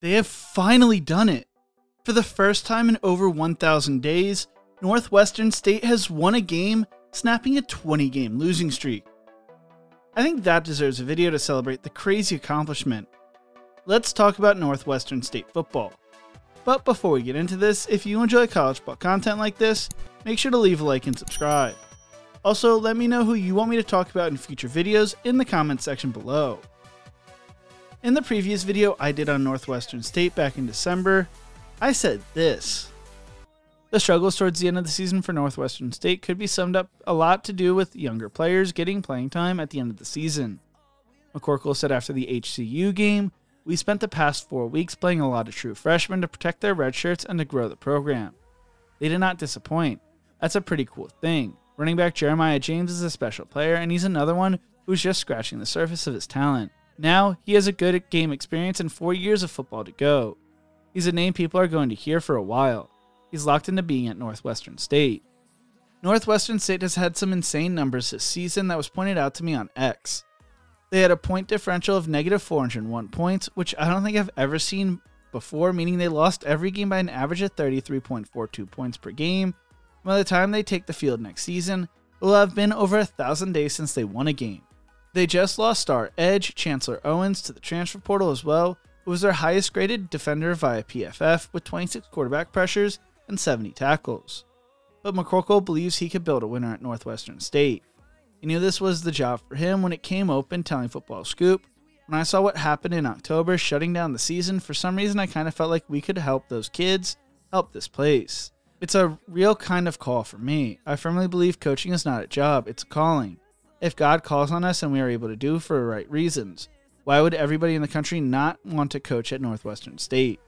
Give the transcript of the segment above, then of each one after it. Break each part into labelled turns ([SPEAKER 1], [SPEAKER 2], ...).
[SPEAKER 1] They have finally done it. For the first time in over 1,000 days, Northwestern State has won a game, snapping a 20-game losing streak. I think that deserves a video to celebrate the crazy accomplishment. Let's talk about Northwestern State football. But before we get into this, if you enjoy college football content like this, make sure to leave a like and subscribe. Also, let me know who you want me to talk about in future videos in the comments section below. In the previous video I did on Northwestern State back in December, I said this. The struggles towards the end of the season for Northwestern State could be summed up a lot to do with younger players getting playing time at the end of the season. McCorkle said after the HCU game, "We spent the past 4 weeks playing a lot of true freshmen to protect their red shirts and to grow the program. They did not disappoint. That's a pretty cool thing. Running back Jeremiah James is a special player, and he's another one who's just scratching the surface of his talent. Now, he has a good game experience and 4 years of football to go. He's a name people are going to hear for a while. He's locked into being at Northwestern State." Northwestern State has had some insane numbers this season that was pointed out to me on X. They had a point differential of negative 401 points, which I don't think I've ever seen before, meaning they lost every game by an average of 33.42 points per game. By the time they take the field next season, it will have been over 1,000 days since they won a game. They just lost star edge Chancellor Owens to the transfer portal as well, who was their highest graded defender via PFF with 26 quarterback pressures and 70 tackles. But McCorkle believes he could build a winner at Northwestern State. He knew this was the job for him when it came open telling Football Scoop. When I saw what happened in October shutting down the season, for some reason I kind of felt like we could help those kids, help this place. It's a real kind of call for me. I firmly believe coaching is not a job, it's a calling. If God calls on us and we are able to do for the right reasons, why would everybody in the country not want to coach at Northwestern State?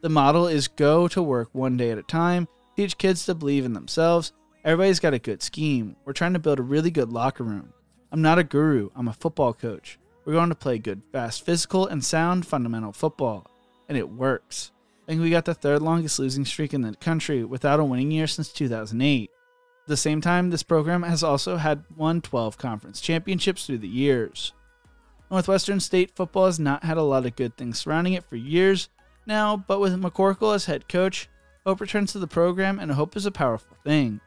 [SPEAKER 1] The model is go to work one day at a time, teach kids to believe in themselves. Everybody's got a good scheme. We're trying to build a really good locker room. I'm not a guru, I'm a football coach. We're going to play good, fast, physical, and sound fundamental football. And it works. I think we got the third longest losing streak in the country without a winning year since 2008. At the same time, this program has also had won 12 conference championships through the years. Northwestern State football has not had a lot of good things surrounding it for years now, but with McCorkle as head coach, hope returns to the program, and hope is a powerful thing.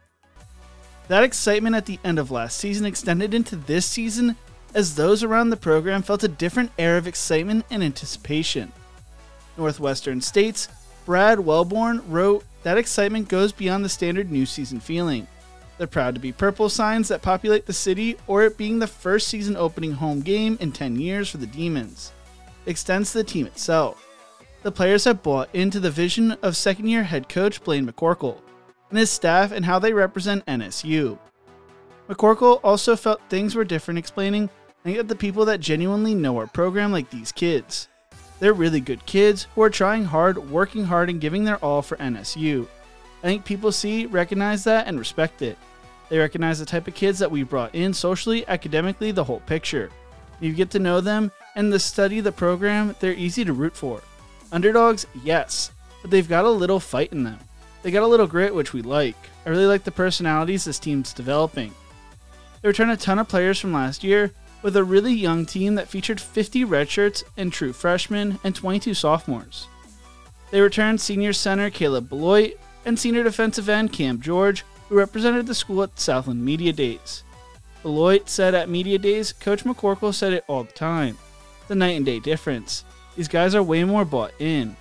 [SPEAKER 1] That excitement at the end of last season extended into this season as those around the program felt a different air of excitement and anticipation. Northwestern State's Brad Wellborn wrote, "That excitement goes beyond the standard new season feeling. They're proud to be purple signs that populate the city, or it being the first season opening home game in 10 years for the Demons. It extends to the team itself. The players have bought into the vision of second-year head coach Blaine McCorkle and his staff and how they represent NSU. McCorkle also felt things were different, explaining, I think that the people that genuinely know our program like these kids. They're really good kids who are trying hard, working hard, and giving their all for NSU. I think people recognize that and respect it. They recognize the type of kids that we brought in socially, academically, the whole picture. You get to know them and study the program, they're easy to root for. Underdogs, yes, but they've got a little fight in them. They got a little grit, which we like. I really like the personalities this team's developing. They returned a ton of players from last year with a really young team that featured 50 redshirts and true freshmen and 22 sophomores. They returned senior center Caleb Beloit and senior defensive end Cam George, who represented the school at Southland Media Days. Beloit said at Media Days, Coach McCorkle said it all the time. The night and day difference. These guys are way more bought in.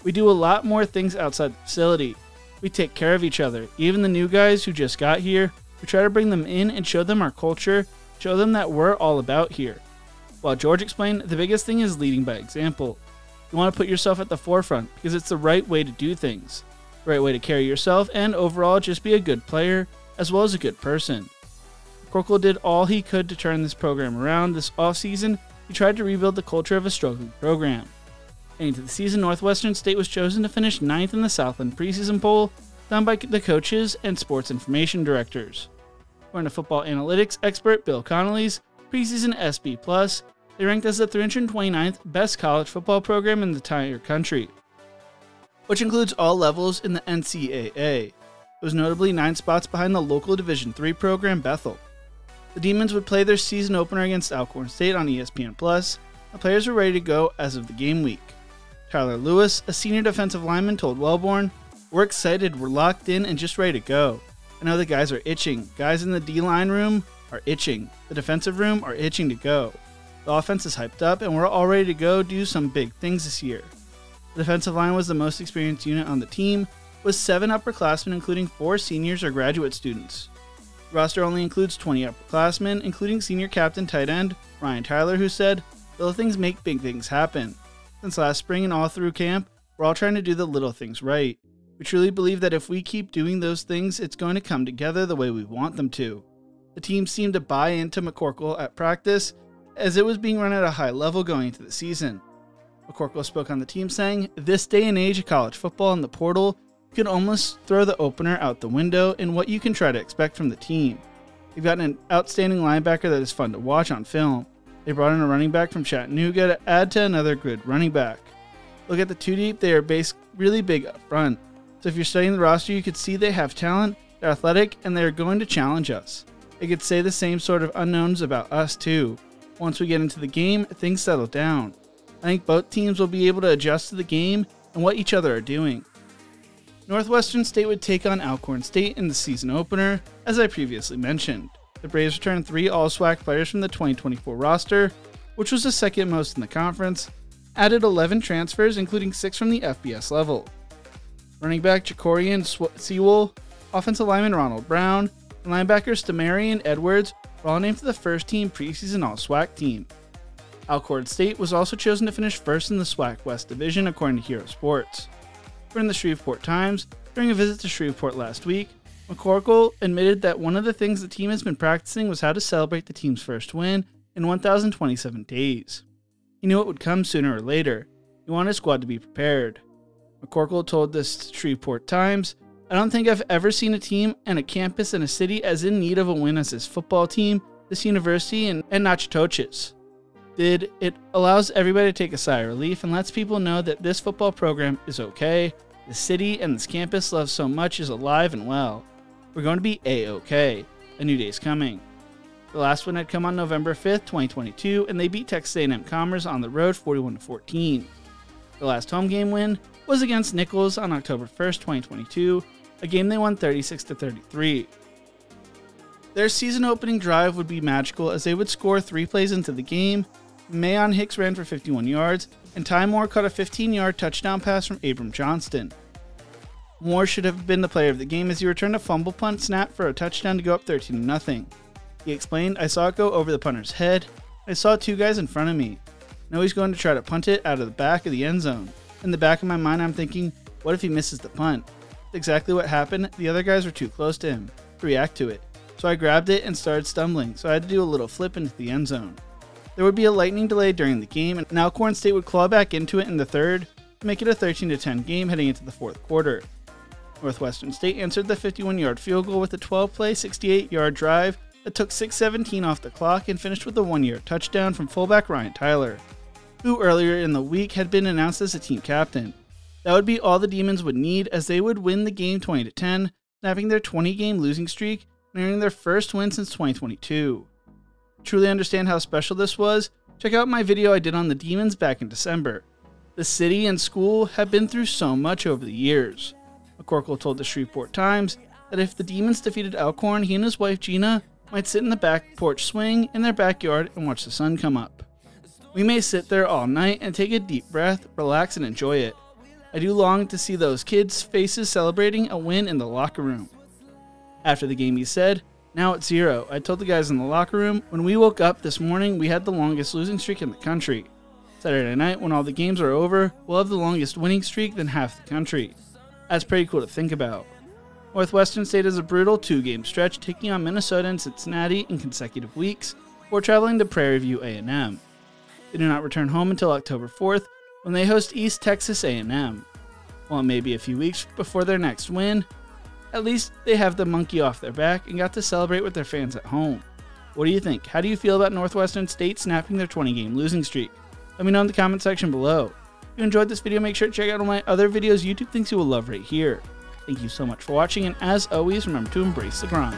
[SPEAKER 1] We do a lot more things outside the facility. We take care of each other. Even the new guys who just got here, we try to bring them in and show them our culture, show them that we're all about here. While George explained, the biggest thing is leading by example. You want to put yourself at the forefront because it's the right way to do things. The right way to carry yourself and overall just be a good player as well as a good person. McCorkle did all he could to turn this program around this offseason. He tried to rebuild the culture of a struggling program. Heading into the season, Northwestern State was chosen to finish 9th in the Southland preseason poll, done by the coaches and sports information directors. According to football analytics expert Bill Connolly's preseason SB+, they ranked as the 329th best college football program in the entire country, which includes all levels in the NCAA. It was notably 9 spots behind the local Division III program Bethel. The Demons would play their season opener against Alcorn State on ESPN+. The players were ready to go as of the game week. Tyler Lewis, a senior defensive lineman, told Wellborn, "We're excited, we're locked in and just ready to go. I know the guys are itching. Guys in the D-line room are itching. The defensive room are itching to go. The offense is hyped up and we're all ready to go do some big things this year." The defensive line was the most experienced unit on the team, with 7 upperclassmen including 4 seniors or graduate students. The roster only includes 20 upperclassmen, including senior captain tight end Ryan Tyler, who said, "Little things make big things happen. Since last spring and all through camp, we're all trying to do the little things right. We truly believe that if we keep doing those things, it's going to come together the way we want them to." The team seemed to buy into McCorkle at practice, as it was being run at a high level going into the season. McCorkle spoke on the team saying, "This day and age of college football and the portal, you can almost throw the opener out the window in what you can try to expect from the team. They've got an outstanding linebacker that is fun to watch on film. They brought in a running back from Chattanooga to add to another good running back. Look at the 2 deep, they are really big up front. So if you're studying the roster, you could see they have talent, they're athletic, and they're going to challenge us. They could say the same sort of unknowns about us too. Once we get into the game, things settle down. I think both teams will be able to adjust to the game and what each other are doing." Northwestern State would take on Alcorn State in the season opener, as I previously mentioned. The Braves returned 3 All-SWAC players from the 2024 roster, which was the second most in the conference, added 11 transfers, including 6 from the FBS level. Running back Jacorian Sewell, offensive lineman Ronald Brown, and linebackers Stamari and Edwards were all named to the first-team preseason All-SWAC team. Alcorn State was also chosen to finish first in the SWAC West Division, according to Hero Sports. According to the Shreveport Times, during a visit to Shreveport last week, McCorkle admitted that one of the things the team has been practicing was how to celebrate the team's first win in 1,027 days. He knew it would come sooner or later. He wanted his squad to be prepared. McCorkle told the Shreveport Times, "I don't think I've ever seen a team and a campus and a city as in need of a win as this football team, this university, and Natchitoches did. It allows everybody to take a sigh of relief and lets people know that this football program is okay. The city and this campus love so much is alive and well. We're going to be A-okay. A new day's coming." The last one had come on November 5th, 2022, and they beat Texas A&M Commerce on the road 41-14. The last home game win was against Nichols on October 1st, 2022, a game they won 36-33. Their season opening drive would be magical as they would score 3 plays into the game. Mayon Hicks ran for 51 yards, and Ty Moore caught a 15-yard touchdown pass from Abram Johnston. Moore should have been the player of the game as he returned a fumble punt snap for a touchdown to go up 13-0. He explained, "I saw it go over the punter's head. I saw 2 guys in front of me. I know he's going to try to punt it out of the back of the end zone. In the back of my mind, I'm thinking, what if he misses the punt? That's exactly what happened. The other guys were too close to him to react to it. So I grabbed it and started stumbling, so I had to do a little flip into the end zone. There would be a lightning delay during the game, and Alcorn State would claw back into it in the third to make it a 13-10 game heading into the fourth quarter. Northwestern State answered the 51-yard field goal with a 12-play, 68-yard drive that took 6:17 off the clock and finished with a 1-yard touchdown from fullback Ryan Tyler, who earlier in the week had been announced as a team captain. That would be all the Demons would need as they would win the game 20-10, snapping their 20-game losing streak and earning their first win since 2022. To truly understand how special this was, check out my video I did on the Demons back in December. The city and school have been through so much over the years. McCorkle told the Shreveport Times that if the Demons defeated Alcorn, he and his wife Gina might sit in the back porch swing in their backyard and watch the sun come up. We may sit there all night and take a deep breath, relax, and enjoy it. I do long to see those kids' faces celebrating a win in the locker room." After the game, he said, "Now it's 0. I told the guys in the locker room, when we woke up this morning, we had the longest losing streak in the country. Saturday night, when all the games are over, we'll have the longest winning streak than half the country. That's pretty cool to think about." Northwestern State has a brutal 2-game stretch, taking on Minnesota and Cincinnati in consecutive weeks, before traveling to Prairie View A&M. They do not return home until October 4th, when they host East Texas A&M. While it may be a few weeks before their next win, at least they have the monkey off their back and got to celebrate with their fans at home. What do you think? How do you feel about Northwestern State snapping their 20-game losing streak? Let me know in the comment section below. If you enjoyed this video, make sure to check out all my other videos YouTube thinks you will love right here. Thank you so much for watching, and as always, remember to embrace the grind.